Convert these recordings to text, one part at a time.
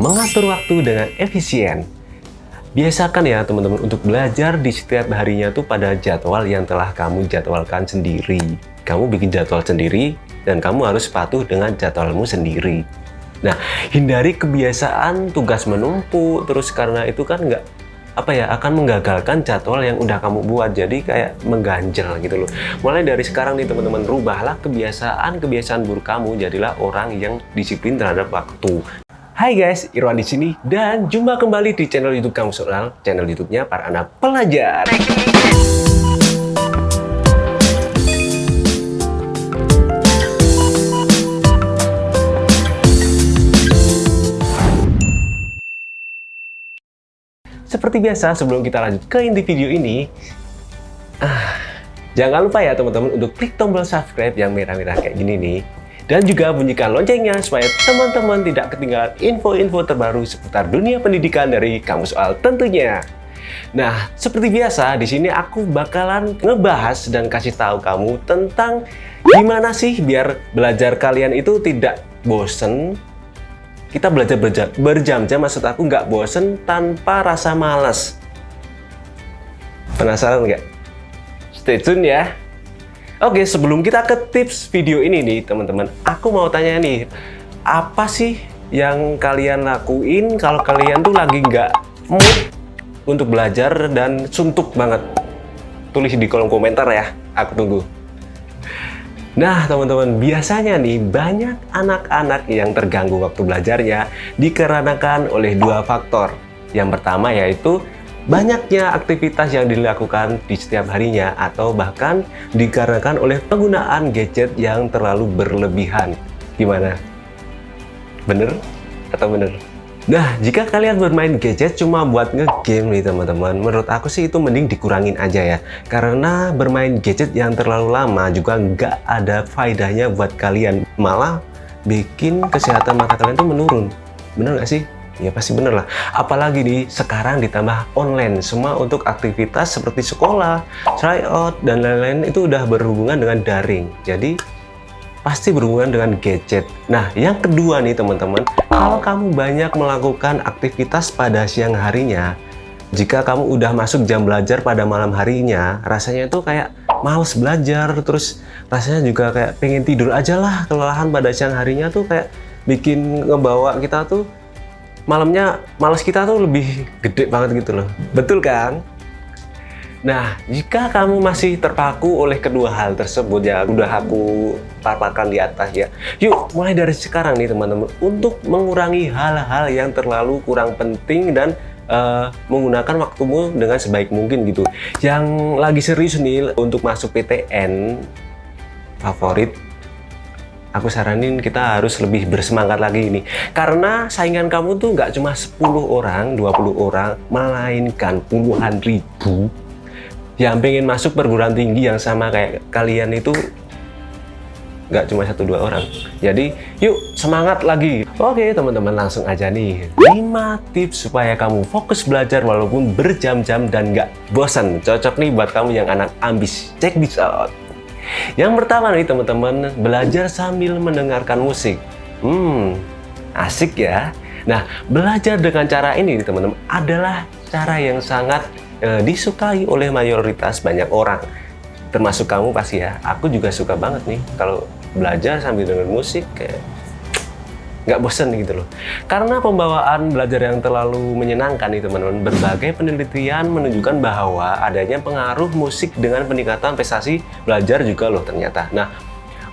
mengatur waktu dengan efisien. Biasakan ya teman-teman untuk belajar di setiap harinya tuh pada jadwal yang telah kamu jadwalkan sendiri. Kamu bikin jadwal sendiri dan kamu harus patuh dengan jadwalmu sendiri. Nah, hindari kebiasaan tugas menumpuk terus, karena itu kan akan menggagalkan jadwal yang udah kamu buat, jadi kayak mengganjal gitu loh. Mulai dari sekarang nih teman-teman, rubahlah kebiasaan buruk kamu, jadilah orang yang disiplin terhadap waktu. Hai guys, Irwan di sini dan jumpa kembali di channel YouTube Kamus Soal, channel YouTube-nya para anak pelajar. Seperti biasa, sebelum kita lanjut ke inti video ini, jangan lupa ya teman-teman untuk klik tombol subscribe yang merah-merah kayak gini nih. Dan juga bunyikan loncengnya supaya teman-teman tidak ketinggalan info-info terbaru seputar dunia pendidikan dari Kamus Soal tentunya. Nah, seperti biasa di sini aku bakalan ngebahas dan kasih tahu kamu tentang gimana sih biar belajar kalian itu tidak bosen. Kita belajar berjam-jam, maksud aku nggak bosen tanpa rasa malas. Penasaran nggak? Stay tune ya. Oke, sebelum kita ke tips video ini nih teman-teman, aku mau tanya nih, apa sih yang kalian lakuin kalau kalian tuh lagi nggak mood untuk belajar dan suntuk banget? Tulis di kolom komentar ya, aku tunggu. Nah teman-teman, biasanya nih banyak anak-anak yang terganggu waktu belajarnya dikarenakan oleh dua faktor. Yang pertama yaitu banyaknya aktivitas yang dilakukan di setiap harinya, atau bahkan dikarenakan oleh penggunaan gadget yang terlalu berlebihan. Gimana? Bener atau bener? Nah, jika kalian bermain gadget cuma buat ngegame nih teman-teman, menurut aku sih itu mending dikurangin aja ya. Karena bermain gadget yang terlalu lama juga nggak ada faedahnya buat kalian, malah bikin kesehatan mata kalian tuh menurun. Bener nggak sih? Ya pasti bener lah. Apalagi nih sekarang ditambah online, semua untuk aktivitas seperti sekolah, tryout, dan lain-lain itu udah berhubungan dengan daring. Jadi pasti berhubungan dengan gadget. Nah, yang kedua nih teman-teman, kalau kamu banyak melakukan aktivitas pada siang harinya, jika kamu udah masuk jam belajar pada malam harinya, rasanya itu kayak males belajar, terus rasanya juga kayak pengen tidur aja lah. Kelelahan pada siang harinya tuh kayak bikin ngebawa kita tuh malamnya, malas kita tuh lebih gede banget gitu loh. Betul kan? Nah, jika kamu masih terpaku oleh kedua hal tersebut ya, udah aku paparkan di atas ya. Yuk, mulai dari sekarang nih teman-teman, untuk mengurangi hal-hal yang terlalu kurang penting dan menggunakan waktumu dengan sebaik mungkin gitu. Yang lagi serius nih untuk masuk PTN favorit, aku saranin kita harus lebih bersemangat lagi ini. Karena saingan kamu tuh nggak cuma 10 orang, 20 orang, melainkan puluhan ribu yang pengen masuk perguruan tinggi yang sama kayak kalian. Itu nggak cuma 1-2 orang. Jadi yuk semangat lagi. Oke teman-teman, langsung aja nih 5 tips supaya kamu fokus belajar walaupun berjam-jam dan nggak bosan. Cocok nih buat kamu yang anak ambis. Check this out. Yang pertama nih teman-teman, belajar sambil mendengarkan musik. Asik ya. Nah, belajar dengan cara ini nih teman-teman adalah cara yang sangat disukai oleh mayoritas banyak orang. Termasuk kamu pasti ya. Aku juga suka banget nih kalau belajar sambil dengar musik, kayak nggak bosan gitu loh. Karena pembawaan belajar yang terlalu menyenangkan nih teman-teman, berbagai penelitian menunjukkan bahwa adanya pengaruh musik dengan peningkatan prestasi belajar juga loh ternyata. Nah,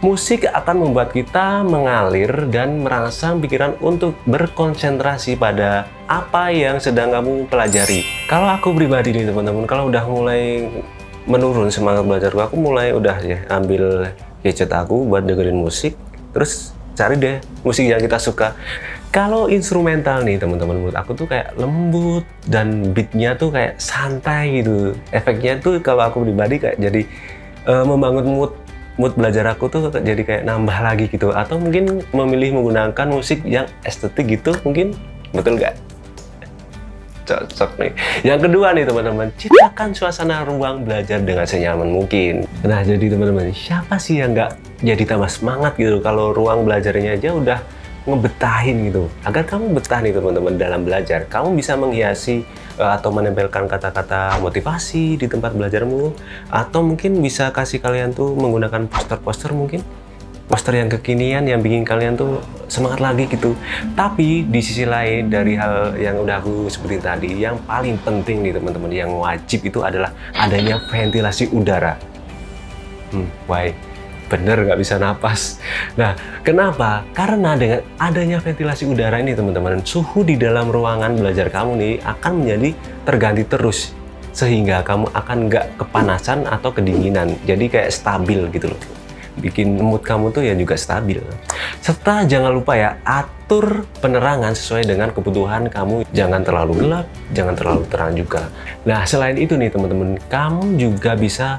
musik akan membuat kita mengalir dan merangsang pikiran untuk berkonsentrasi pada apa yang sedang kamu pelajari. Kalau aku pribadi nih teman-teman, kalau udah mulai menurun semangat belajarku, aku mulai udah ya ambil gadget aku buat dengerin musik, terus cari deh musik yang kita suka. Kalau instrumental nih teman-teman, menurut aku tuh kayak lembut dan beatnya tuh kayak santai gitu. Efeknya tuh kalau aku pribadi kayak jadi membangun mood belajar aku tuh jadi kayak nambah lagi gitu. Atau mungkin memilih menggunakan musik yang estetik gitu mungkin. Betul nggak? Cocok nih. Yang kedua nih teman-teman, ciptakan suasana ruang belajar dengan senyaman mungkin. Nah jadi teman-teman, siapa sih yang nggak jadi tambah semangat gitu kalau ruang belajarnya aja udah ngebetahin gitu. Agar kamu betah nih teman-teman dalam belajar. Kamu bisa menghiasi atau menempelkan kata-kata motivasi di tempat belajarmu, atau mungkin bisa kasih kalian tuh menggunakan poster-poster, mungkin poster yang kekinian yang bikin kalian tuh semangat lagi gitu. Tapi di sisi lain dari hal yang udah aku sebutin tadi, yang paling penting nih teman-teman, yang wajib itu adalah adanya ventilasi udara. Why? Bener, nggak bisa napas. Nah, kenapa? Karena dengan adanya ventilasi udara ini teman-teman, suhu di dalam ruangan belajar kamu nih akan menjadi terganti terus, sehingga kamu akan nggak kepanasan atau kedinginan. Jadi kayak stabil gitu loh. Bikin mood kamu tuh ya juga stabil. Serta jangan lupa ya, atur penerangan sesuai dengan kebutuhan kamu. Jangan terlalu gelap, jangan terlalu terang juga. Nah, selain itu nih teman-teman, kamu juga bisa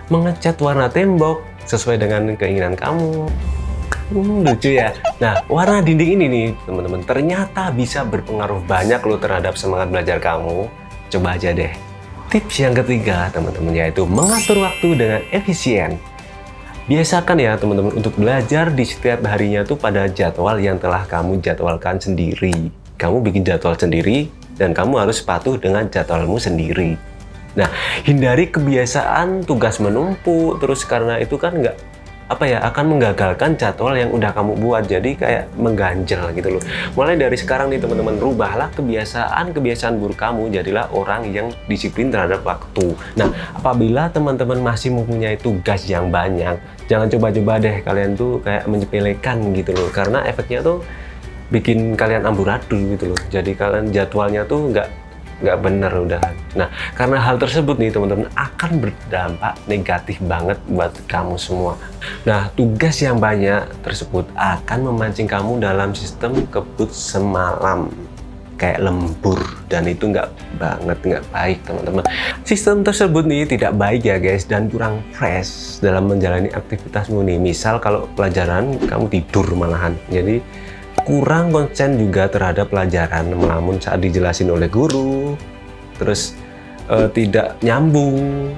mengecat warna tembok sesuai dengan keinginan kamu. Lucu ya. Nah, warna dinding ini nih teman-teman, ternyata bisa berpengaruh banyak loh terhadap semangat belajar kamu. Coba aja deh. Tips yang ketiga teman-teman, yaitu mengatur waktu dengan efisien. Biasakan ya teman-teman untuk belajar di setiap harinya tuh pada jadwal yang telah kamu jadwalkan sendiri. Kamu bikin jadwal sendiri dan kamu harus patuh dengan jadwalmu sendiri. Nah, hindari kebiasaan tugas menumpuk terus, karena itu kan akan menggagalkan jadwal yang udah kamu buat. Jadi kayak mengganjal gitu loh. Mulai dari sekarang nih teman-teman, rubahlah kebiasaan buruk kamu, jadilah orang yang disiplin terhadap waktu. Nah, apabila teman-teman masih mempunyai tugas yang banyak, jangan coba-coba deh kalian tuh kayak menyepelekan gitu loh, karena efeknya tuh bikin kalian amburadul gitu loh. Jadi kalian jadwalnya tuh nggak bener udah. Nah, karena hal tersebut nih teman-teman akan berdampak negatif banget buat kamu semua. Nah, tugas yang banyak tersebut akan memancing kamu dalam sistem kebut semalam, kayak lembur, dan itu nggak baik teman-teman. Sistem tersebut nih tidak baik ya guys, dan kurang fresh dalam menjalani aktivitasmu nih. Misal kalau pelajaran kamu tidur malahan, jadi kurang konsen juga terhadap pelajaran, melamun saat dijelasin oleh guru, terus tidak nyambung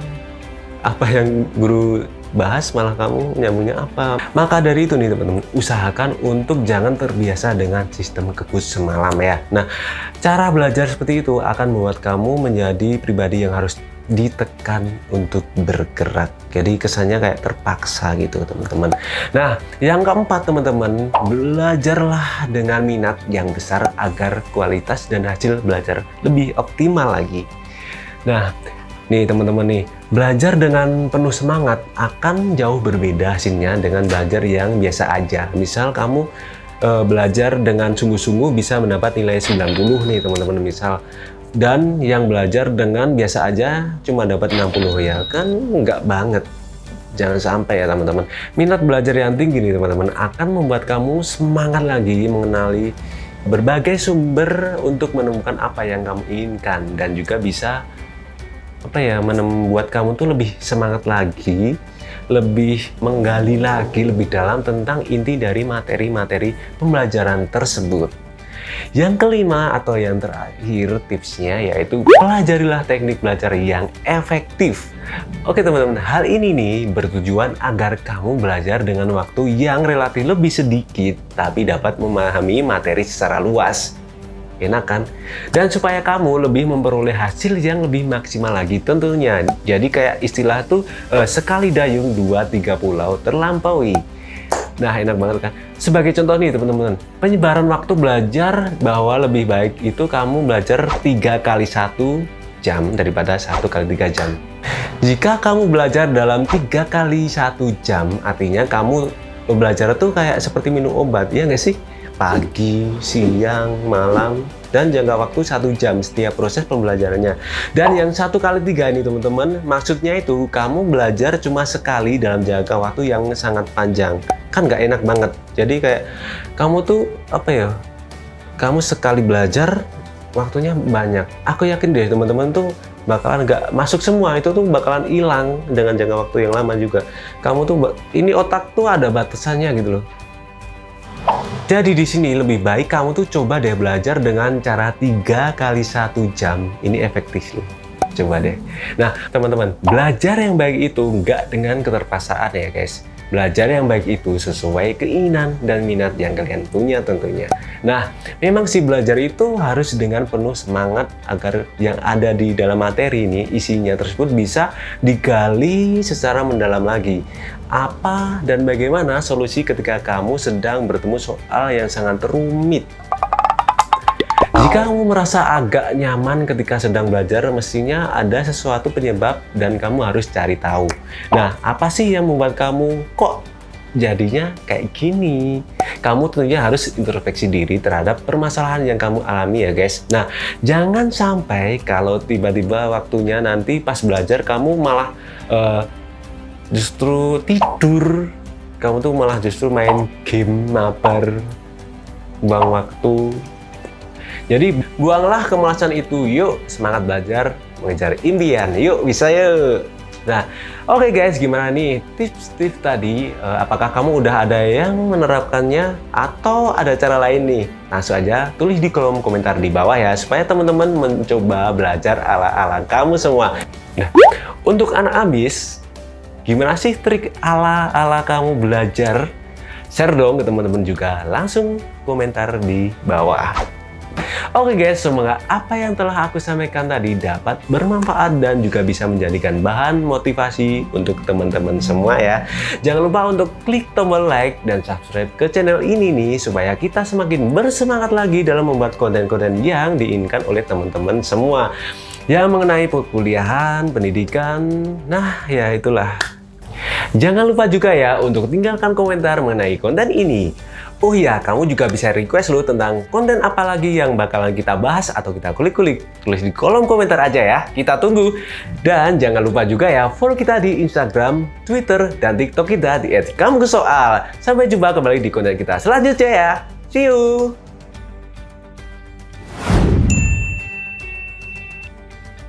apa yang guru bahas, malah kamu nyambungnya apa. Maka dari itu nih teman-teman, usahakan untuk jangan terbiasa dengan sistem kebut semalam ya. Nah, cara belajar seperti itu akan membuat kamu menjadi pribadi yang harus ditekan untuk bergerak. Jadi kesannya kayak terpaksa gitu teman-teman. Nah, yang keempat teman-teman, belajarlah dengan minat yang besar agar kualitas dan hasil belajar lebih optimal lagi. Nah, nih teman-teman nih, belajar dengan penuh semangat akan jauh berbeda hasilnya dengan belajar yang biasa aja. Misal kamu belajar dengan sungguh-sungguh bisa mendapat nilai 90 nih teman-teman misal, dan yang belajar dengan biasa aja cuma dapat 60, ya kan nggak banget. Jangan sampai ya teman-teman. Minat belajar yang tinggi nih teman-teman akan membuat kamu semangat lagi mengenali berbagai sumber untuk menemukan apa yang kamu inginkan, dan juga bisa membuat kamu tuh lebih semangat lagi, lebih menggali lagi lebih dalam tentang inti dari materi-materi pembelajaran tersebut. Yang kelima atau yang terakhir tipsnya, yaitu pelajarilah teknik belajar yang efektif. Oke teman-teman, hal ini nih bertujuan agar kamu belajar dengan waktu yang relatif lebih sedikit tapi dapat memahami materi secara luas. Enak kan? Dan supaya kamu lebih memperoleh hasil yang lebih maksimal lagi tentunya. Jadi kayak istilah tuh sekali dayung 2-3 pulau terlampaui. Nah, enak banget kan? Sebagai contoh nih teman-teman, penyebaran waktu belajar bahwa lebih baik itu kamu belajar 3 kali 1 jam daripada 1 kali 3 jam. Jika kamu belajar dalam 3 kali 1 jam, artinya kamu belajar tuh kayak seperti minum obat, ya nggak sih? Pagi, siang, malam, dan jangka waktu 1 jam setiap proses pembelajarannya. Dan yang 1 kali 3 ini teman-teman, maksudnya itu kamu belajar cuma sekali dalam jangka waktu yang sangat panjang. Kan nggak enak banget. Jadi kayak kamu tuh kamu sekali belajar waktunya banyak. Aku yakin deh teman-teman tuh bakalan nggak masuk semua, itu tuh bakalan hilang dengan jangka waktu yang lama juga. Kamu tuh ini otak tuh ada batasannya gitu loh. Jadi di sini lebih baik kamu tuh coba deh belajar dengan cara 3 kali 1 jam. Ini efektif loh. Coba deh. Nah teman-teman, belajar yang baik itu nggak dengan keterpaksaan ya guys. belajar yang baik itu sesuai keinginan dan minat yang kalian punya tentunya. Nah, memang sih belajar itu harus dengan penuh semangat agar yang ada di dalam materi ini, isinya tersebut bisa digali secara mendalam lagi. Apa dan bagaimana solusi ketika kamu sedang bertemu soal yang sangat rumit? Jika kamu merasa agak nyaman ketika sedang belajar, mestinya ada sesuatu penyebab dan kamu harus cari tahu. Nah, apa sih yang membuat kamu kok jadinya kayak gini? Kamu tentunya harus introspeksi diri terhadap permasalahan yang kamu alami ya guys. Nah, jangan sampai kalau tiba-tiba waktunya nanti pas belajar kamu malah justru tidur. Kamu tuh malah justru main game, mabar, buang waktu. Jadi buanglah kemalasan itu, yuk semangat belajar, mengejar impian, yuk bisa yuk. Nah, oke guys, gimana nih tips-tips tadi? Apakah kamu udah ada yang menerapkannya atau ada cara lain nih? Langsung aja tulis di kolom komentar di bawah ya, supaya teman-teman mencoba belajar ala-ala kamu semua. Nah, untuk anak ambis, gimana sih trik ala-ala kamu belajar? Share dong ke teman-teman juga, langsung komentar di bawah. Oke guys, semoga apa yang telah aku sampaikan tadi dapat bermanfaat dan juga bisa menjadikan bahan motivasi untuk teman-teman semua ya. Jangan lupa untuk klik tombol like dan subscribe ke channel ini nih, supaya kita semakin bersemangat lagi dalam membuat konten-konten yang diinginkan oleh teman-teman semua. Yang mengenai perkuliahan, pendidikan, nah ya itulah. Jangan lupa juga ya untuk tinggalkan komentar mengenai konten ini. Oh iya, kamu juga bisa request loh tentang konten apa lagi yang bakalan kita bahas atau kita kulik-kulik. Tulis di kolom komentar aja ya, kita tunggu. Dan jangan lupa juga ya follow kita di Instagram, Twitter, dan TikTok kita di @kamukesoal. Sampai jumpa kembali di konten kita selanjutnya ya. See you!